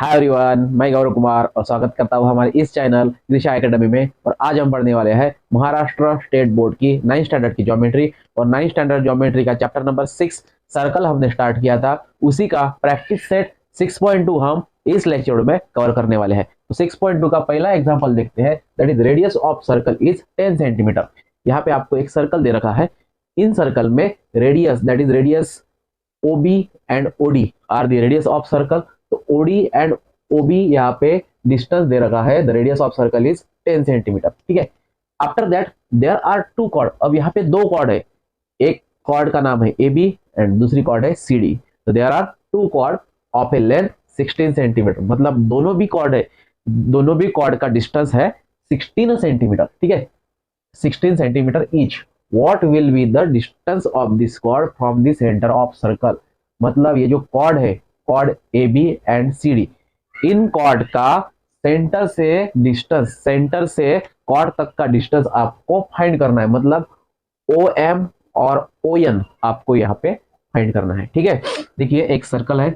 Hi everyone, मैं गौरव कुमार और स्वागत करता हूँ हमारे इस चैनल दिशा एकेडमी में। और आज हम पढ़ने वाले हैं महाराष्ट्र स्टेट बोर्ड की 9th स्टैंडर्ड की ज्योमेट्री। और 9th स्टैंडर्ड ज्योमेट्री का चैप्टर नंबर 6 सर्कल हमने स्टार्ट किया था, उसी का प्रैक्टिस सेट 6.2 हम इस लेक्चर में कवर करने वाले हैं। तो 6.2 का पहला एग्जाम्पल देखते हैं, that is radius of circle is 10 centimetre. यहाँ पे आपको एक सर्कल दे रखा है, इन सर्कल में radius that is radius OB and OD are the radius of circle. तो OD एंड OB यहाँ पे डिस्टेंस दे रखा है, the radius of circle is 10 centimetre. ठीक है। After that there are two chord. अब यहाँ पे दो कॉर्ड है, एक कॉर्ड का नाम है AB एंड दूसरी कॉर्ड है CD। तो there are two chord of a length 16 centimetre, मतलब दोनों भी कॉर्ड है, दोनों भी कॉर्ड का डिस्टेंस है 16 सेंटीमीटर। ठीक है, 16 centimetre each. What will be the distance of this chord from the center of circle? मतलब ये जो कॉर्ड है, कॉर्ड AB एंड CD, इन कॉर्ड का सेंटर से डिस्टेंस, सेंटर से कॉर्ड तक का डिस्टेंस आपको फाइंड करना है। मतलब OM और ON आपको यहाँ पे फाइंड करना है। ठीक है, देखिए एक सर्कल है,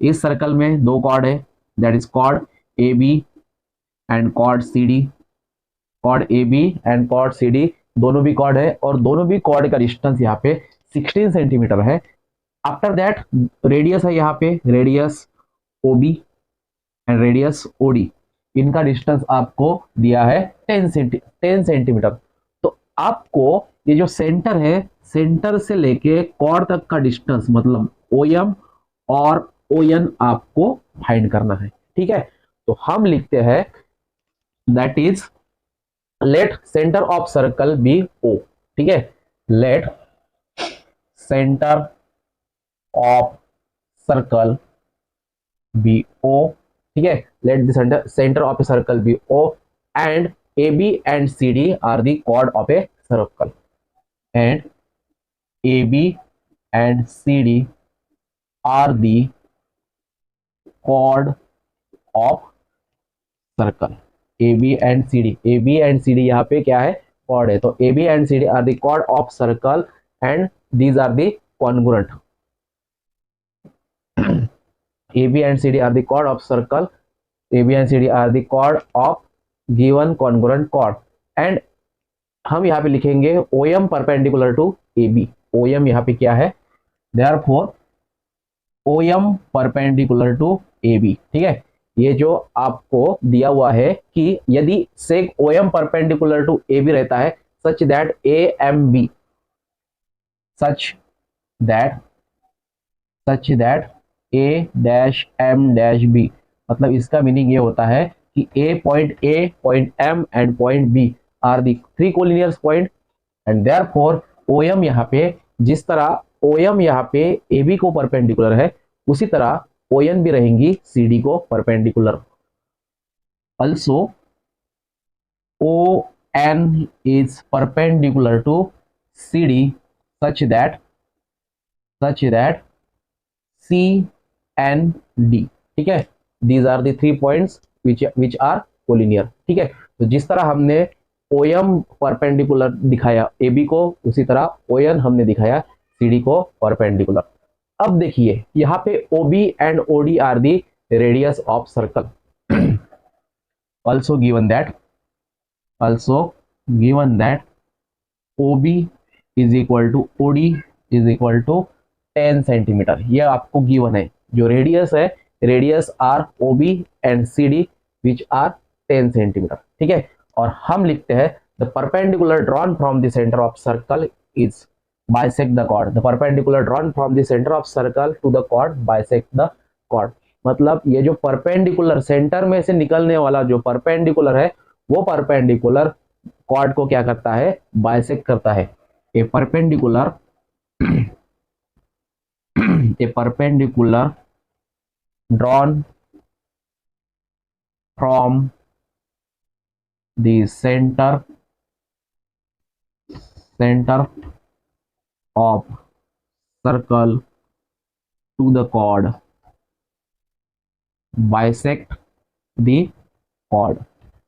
इस सर्कल में दो कॉर्ड है, that is chord AB and chord CD। Chord AB and chord CD दोनों भी कॉर्ड है और दोनों भी कॉर्ड का डिस्टेंस यहाँ पे 16 सेंटीमीटर है। आफ्टर दैट रेडियस है यहाँ पे, radius OB and radius OD, इनका डिस्टेंस आपको दिया है 10 सेंटीमीटर। तो आपको ये जो सेंटर है, सेंटर से लेके कॉर्ड तक का डिस्टेंस मतलब OM और ON आपको फाइंड करना है। ठीक है, तो हम लिखते हैं that is let centre of circle be O। ठीक है, let centre of circle be O। ठीक है, let the centre of a circle be O and AB and CD are the chord of a circle, and AB and CD are the chord of circle. AB and CD यहाँ पे क्या है, chord है। तो AB and CD are the chord of circle and these are the congruent. AB and CD are the chord of circle, AB and CD are the chord of given congruent chord. And हम यहाँ पे लिखेंगे OM perpendicular to AB। OM यहाँ पे क्या है, therefore OM perpendicular to AB। ठीक है, ये जो आपको दिया हुआ है कि यदि सेक OM परपेंडिकुलर टू AB रहता है such that AMB, such that A-M-B, मतलब इसका मीनिंग ये होता है कि A, point M and point B are the three collinears point and therefore OM यहाँ पे, जिस तरह OM यहाँ पे AB को परपेंडिकुलर है उसी तरह ON भी रहेंगी CD को perpendicular. Also ON is perpendicular to CD such that C and D। ठीक है, these are the three points which are collinear। ठीक है, तो जिस तरह हमने OM परपेंडिकुलर दिखाया AB को, उसी तरह ON हमने दिखाया CD को परपेंडिकुलर। अब देखिए यहाँ पे OB and OD are the radius of circle. also given that OB is equal to OD is equal to 10 centimetre. ये आपको गिवन है, जो रेडियस है, radius are OB and CD which are 10 centimetre. ठीक है, और हम लिखते हैं the perpendicular drawn from the centre of circle is bisect the chord, the perpendicular drawn from the center of circle to the chord bisect the chord। मतलब ये जो perpendicular centre में से निकलने वाला जो परपेंडिकुलर है, वो परपेंडिकुलर कॉर्ड को क्या करता है, बाइसेक्ट करता है। ए perpendicular drawn from the center of circle to the chord bisect the chord।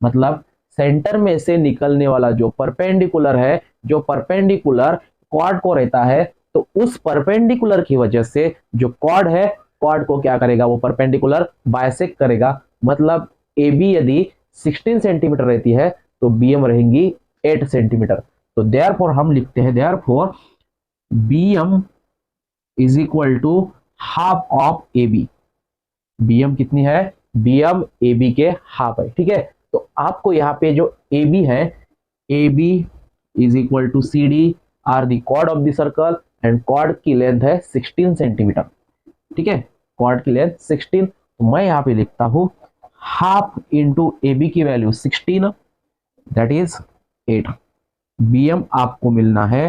मतलब सेंटर में से निकलने वाला जो परपेंडिकुलर है, जो परपेंडिकुलर कॉर्ड को रहता है, तो उस परपेंडिकुलर की वजह से जो कॉर्ड है, कॉर्ड को क्या करेगा, वो परपेंडिकुलर बाइसेक्ट करेगा। मतलब ए बी यदि 16 सेंटीमीटर रहती है तो बी एम रहेंगी 8 सेंटीमीटर। तो देयरफॉर हम लिखते हैं therefore B M is equal to half of A B. B M कितनी है, बी एम ए बी के हाफ है। ठीक है, तो आपको यहाँ पे जो ए बी है, A B is equal to C D are the chord of the circle and chord की लेंथ है 16 सेंटीमीटर। ठीक है, कॉर्ड की लेंथ 16, तो मैं यहाँ पे लिखता हूं हाफ इंटू ए बी की value 16 that is 8। B M आपको मिलना है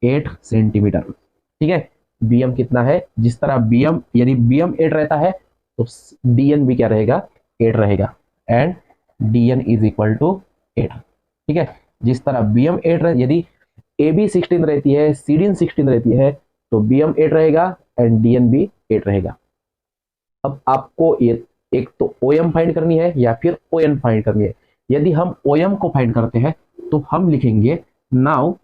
8 सेंटीमीटर। ठीक है, बी एम कितना है, जिस तरह बी एम यदि बी एम 8 रहता है तो डी एन भी क्या रहेगा, 8 रहेगा and D N is equal to 8। ठीक है, जिस तरह बी एम 8 यदि ए बी 16 रहती है, सी डी एन 16 रहती है तो बी एम 8 रहेगा एंड डी एन भी 8 रहेगा। अब आपको ये एक तो ओ एम फाइंड करनी है या फिर ओ एन फाइंड करनी है। यदि हम ओ एम को फाइंड करते हैं तो हम लिखेंगे now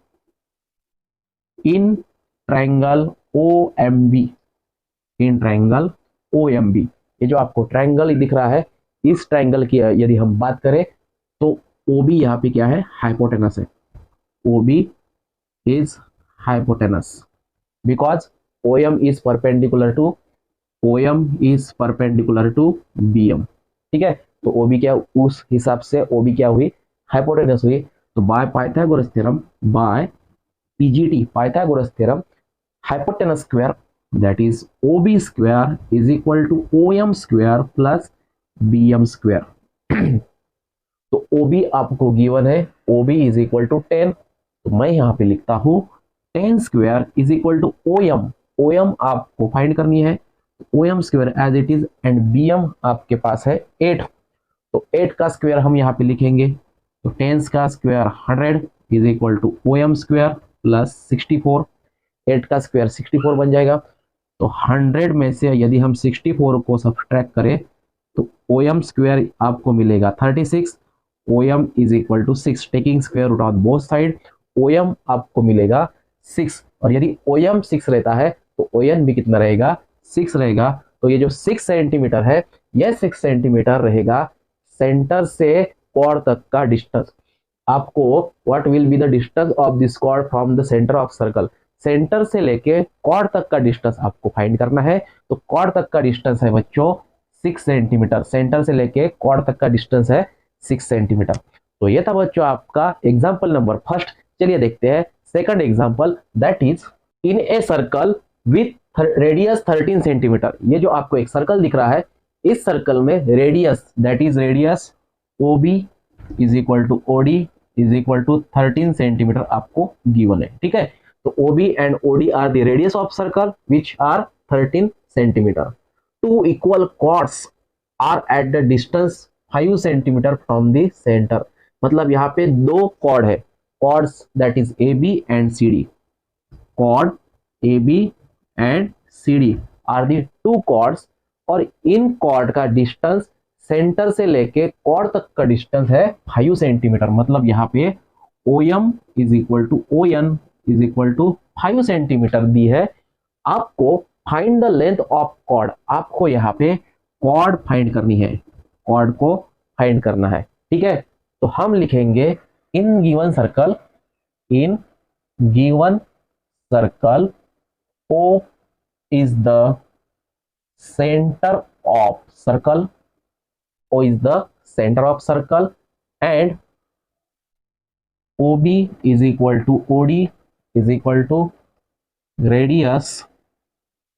in triangle O M B, in triangle O M B. ये जो आपको ट्रायंगल दिख रहा है, इस ट्रायंगल की यदि हम बात करें तो ओ बी यहाँ पे क्या है, हाइपोटेनस है। O B is hypotenuse because O M is perpendicular to OM is perpendicular to BM। ठीक है, तो OB क्या, उस हिसाब से OB क्या हुई, हाइपोटेनस हुई। तो by Pythagoras theorem, by PGT Pythagoras theorem, hypotenuse square that is OB square is equal to OM square plus BM square. तो OB आपको गिवन है, OB इज इक्वल टू 10, तो मैं यहाँ पे लिखता हूँ 10 square is equal to OM। OM आपको फाइंड करनी है, OM square as it is and BM आपके पास है 8, तो 8 का स्क्वायर हम यहाँ पे लिखेंगे। तो 10 का square 100 is equal to OM square plus 64, 8 का स्क्वायर 64 बन जाएगा। तो 100 में से यदि हम 64 को सब्ट्रैक्ट करें तो OM स्क्वायर आपको मिलेगा 36, OM is equal to 6, taking square root on both side, OM आपको मिलेगा 6। और यदि OM 6 रहता है तो ON भी कितना रहेगा, 6 रहेगा। तो ये जो 6 सेंटीमीटर है, यह 6 सेंटीमीटर रहेगा सेंटर से कॉर्ड तक का डिस्टेंस। आपको what will be the distance of this cord from the centre of circle, centre से लेके कॉर्ड तक का डिस्टेंस आपको फाइंड करना है। तो कॉर्ड तक का डिस्टेंस है बच्चों 6 सेंटीमीटर, सेंटर से लेके कॉर्ड तक का डिस्टेंस है 6 सेंटीमीटर। तो ये था बच्चों आपका एग्जाम्पल नंबर फर्स्ट। चलिए देखते हैं second example, that is in a circle with radius 13 centimetre. ये जो आपको एक सर्कल दिख रहा है, इस सर्कल में radius that is radius OB is equal to OD is equal to 13 centimetre आपको गिवन है। ठीक है, तो OB and OD are the radius of circle which are 13 centimetre. Two equal chords are at the distance 5 centimetre from the centre. मतलब यहाँ पे दो chord है, chords that is AB and CD। Chord AB and CD are the two chords, और इन chord का distance centre से लेके cord तक का डिस्टेंस है 5 सेंटीमीटर। मतलब यहाँ पे OM is equal to ON is equal to 5 centimetre दी है। आपको find the length of chord, आपको यहाँ पे कॉर्ड फाइंड करनी है, कॉर्ड को फाइंड करना है। ठीक है, तो हम लिखेंगे in given circle, in given circle O is the center of circle, O is the center of circle and OB is equal to OD is equal to radius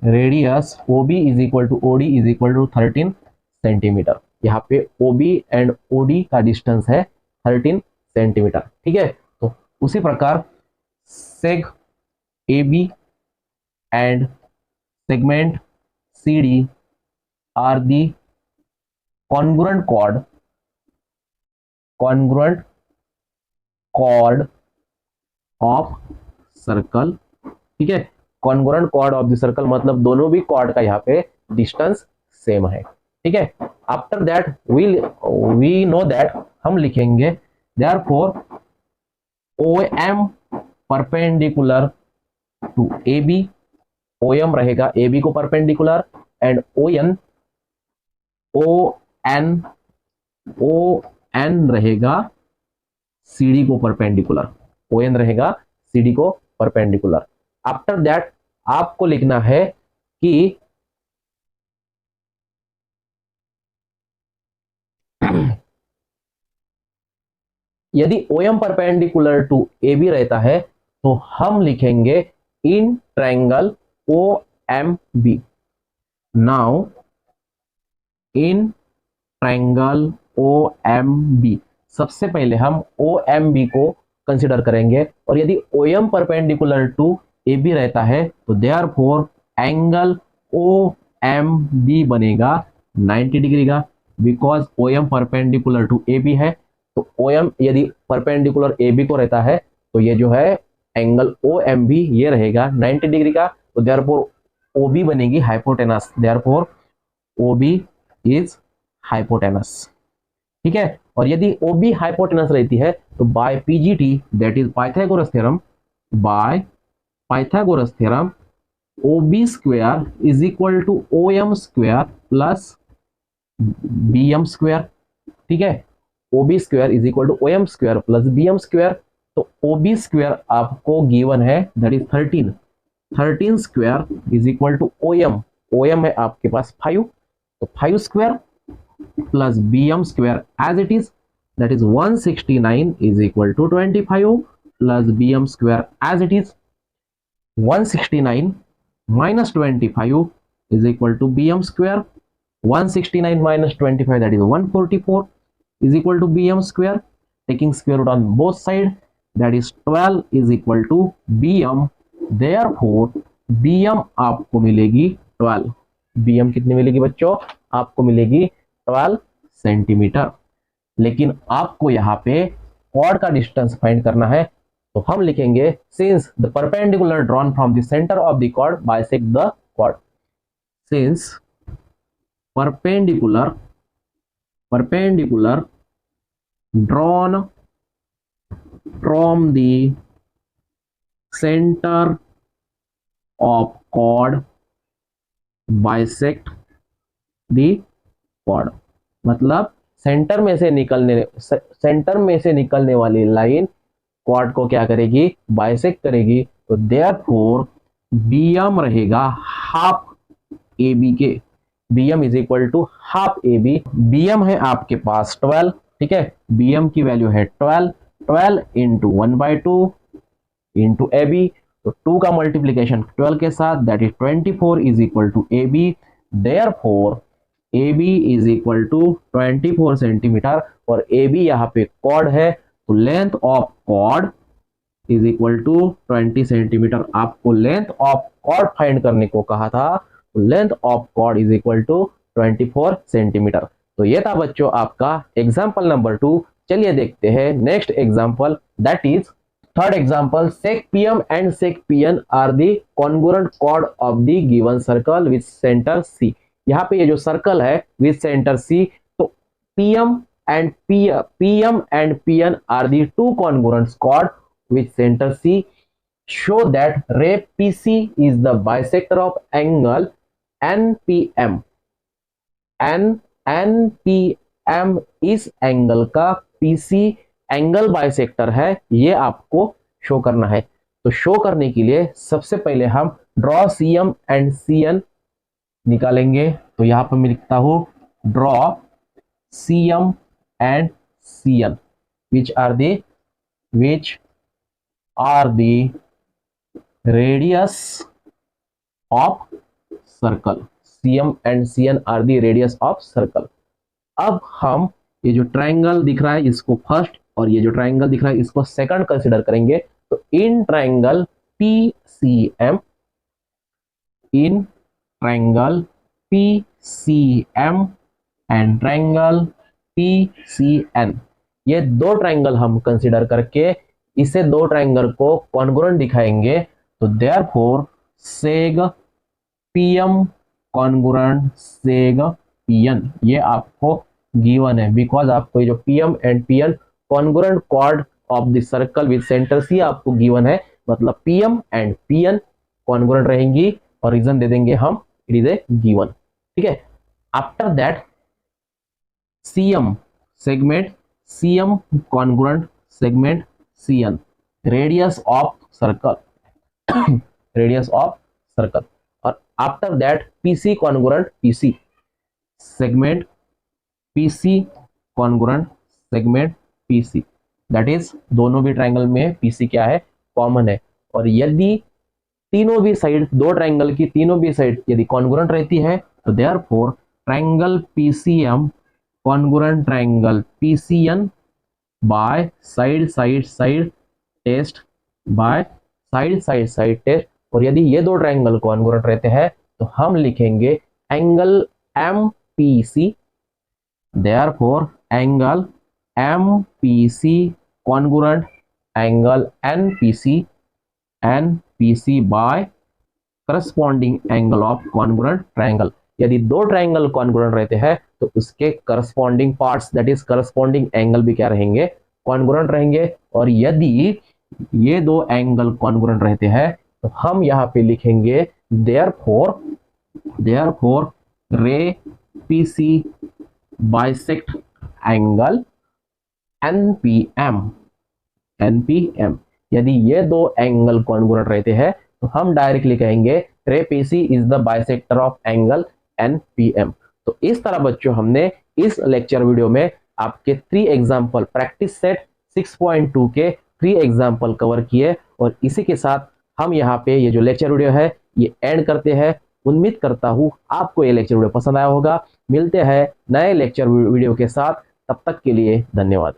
OB is equal to OD is equal to 13 centimetre. यहाँ पे OB and OD का distance है 13 centimetre. ठीक है, तो उसी प्रकार सेग AB and segment CD are the congruent chord of circle। ठीक है, congruent chord of the circle मतलब दोनों भी chord का यहाँ पे डिस्टेंस सेम है। ठीक है, after that we know that हम लिखेंगे therefore OM perpendicular to AB, OM रहेगा AB को परपेंडिकुलर एंड ओ एन रहेगा CD को परपेंडिकुलर, ON रहेगा CD को परपेंडिकुलर। आफ्टर दैट आपको लिखना है कि यदि OM परपेंडिकुलर टू AB रहता है तो हम लिखेंगे in triangle OMB। Now in triangle OMB सबसे पहले हम OMB को कंसिडर करेंगे, और यदि OM परपेंडिकुलर टू AB रहता है तो देयरफॉर एंगल OMB बनेगा 90 डिग्री का, because OM perpendicular to AB है। तो OM यदि परपेंडिकुलर AB को रहता है तो ये जो है एंगल OMB ये रहेगा 90 डिग्री का, तो देयरफॉर OB बनेगी hypotenuse, therefore OB is hypotenuse. ठीक है, और यदि OB हाइपोटेनस रहती है तो by PGT that is Pythagoras theorem, by Pythagoras theorem OB square is equal to OM square plus BM square. ठीक है, OB square is equal to OM square plus BM square. तो OB square आपको given है that is 13 square is equal to OM है आपके पास 5, तो 5 square plus BM square as it is that is 169 is equal to 25 plus BM square as it is 169 minus 25 is equal to BM square, 169 minus 25 that is 144 is equal to BM square, taking square root on both sides that is 12 is equal to BM, therefore BM आपको मिलेगी 12। BM कितनी मिलेगी बच्चों? आपको मिलेगी 12 centimetre. लेकिन आपको यहाँ पे कॉर्ड का डिस्टेंस फाइंड करना है, तो हम लिखेंगे since the perpendicular drawn from the centre of the chord bisect the chord, since perpendicular drawn from the centre of chord bisect the chord, मतलब सेंटर में से निकलने वाली लाइन कॉर्ड को क्या करेगी? बाइसेक्ट करेगी। तो देयरफॉर BM रहेगा हाफ AB के, BM is equal to half AB। BM है आपके पास 12, ठीक है, BM की वैल्यू है 12 इंटू 1/2 इंटू AB, तो 2 का मल्टीप्लीकेशन 12 के साथ that is 24 is equal to AB, therefore AB is equal to 24 centimetre, और AB यहाँ पे कॉर्ड है तो length of chord is equal to 20 centimetre. आपको लेंथ ऑफ कॉर्ड फाइंड करने को कहा था, तो length of chord is equal to 24 centimetre. तो ये था बच्चों आपका एग्जांपल नंबर 2। चलिए देखते हैं next example, that is third example, sec PM and sec PN are the congruent chord of the given circle with centre C। यहाँ पे ये जो सर्कल है विथ सेंटर C, तो PM and PN are the two congruent chord with center C. Show that ray PC is the bisector of angle NPM. NPM इस angle का PC angle bisector है, ये आपको शो करना है। तो शो करने के लिए सबसे पहले हम ड्रॉ CM एंड CN निकालेंगे। तो यहाँ पर मैं लिखता हूं draw CM and CN which are the radius of circle। CM and CN are the radius of circle। अब हम ये जो ट्रायंगल दिख रहा है इसको फर्स्ट, और ये जो ट्रायंगल दिख रहा है इसको सेकंड कंसीडर करेंगे। तो in triangle PCM and triangle PCN, ये दो ट्रायंगल हम कंसीडर करके इसे दो ट्रायंगल को कॉन्ग्रुएंट दिखाएंगे। तो देयरफॉर सेग PM कॉन्ग्रुएंट सेग PN, ये आपको गिवन है, बिकॉज आपको ये जो PM and PN congruent chord of the circle with centre C आपको गिवन है, मतलब PM एंड PN कॉन्ग्रुएंट रहेंगी, और रीजन दे देंगे हम, इट इज ए गिवन। ठीक है। After that CM segment, CM congruent segment CN, radius of circle radius of circle, और after that PC congruent PC segment, PC congruent segment PC, that is दोनों भी triangle में PC क्या है, common है। और यदि तीनों भी साइड, दो ट्राइंगल की तीनों भी साइड यदि कॉन्ग्रुएंट रहती है तो therefore triangle PCM congruent triangle PCN by side test, by side test। और यदि ये दो ट्राइंगल कॉन्ग्रुएंट रहते हैं तो हम लिखेंगे angle MPC, therefore angle MPC congruent angle NPC by corresponding angle of congruent triangle। यदि दो ट्राइंगल कॉन्ग्रुएंट रहते हैं तो उसके corresponding parts that is corresponding angle भी क्या रहेंगे, कॉन्ग्रुएंट रहेंगे। और यदि ये दो एंगल कॉन्ग्रुएंट रहते हैं तो हम यहाँ पे लिखेंगे देयरफॉर रे PC बाइसेक्ट एंगल NPM। यदि ये दो एंगल कॉन्ग्रुएंट रहते हैं तो हम डायरेक्टली कहेंगे रे PC is the bisector of angle NPM। तो इस तरह बच्चों हमने इस लेक्चर वीडियो में आपके 3 एग्जाम्पल प्रैक्टिस सेट 6.2 के 3 एग्जाम्पल कवर किए। और इसी के साथ हम यहाँ पे ये जो लेक्चर वीडियो है ये एंड करते हैं। उम्मीद करता हूँ आपको ये लेक्चर वीडियो पसंद आया होगा। मिलते हैं नए लेक्चर वीडियो के साथ, तब तक के लिए धन्यवाद।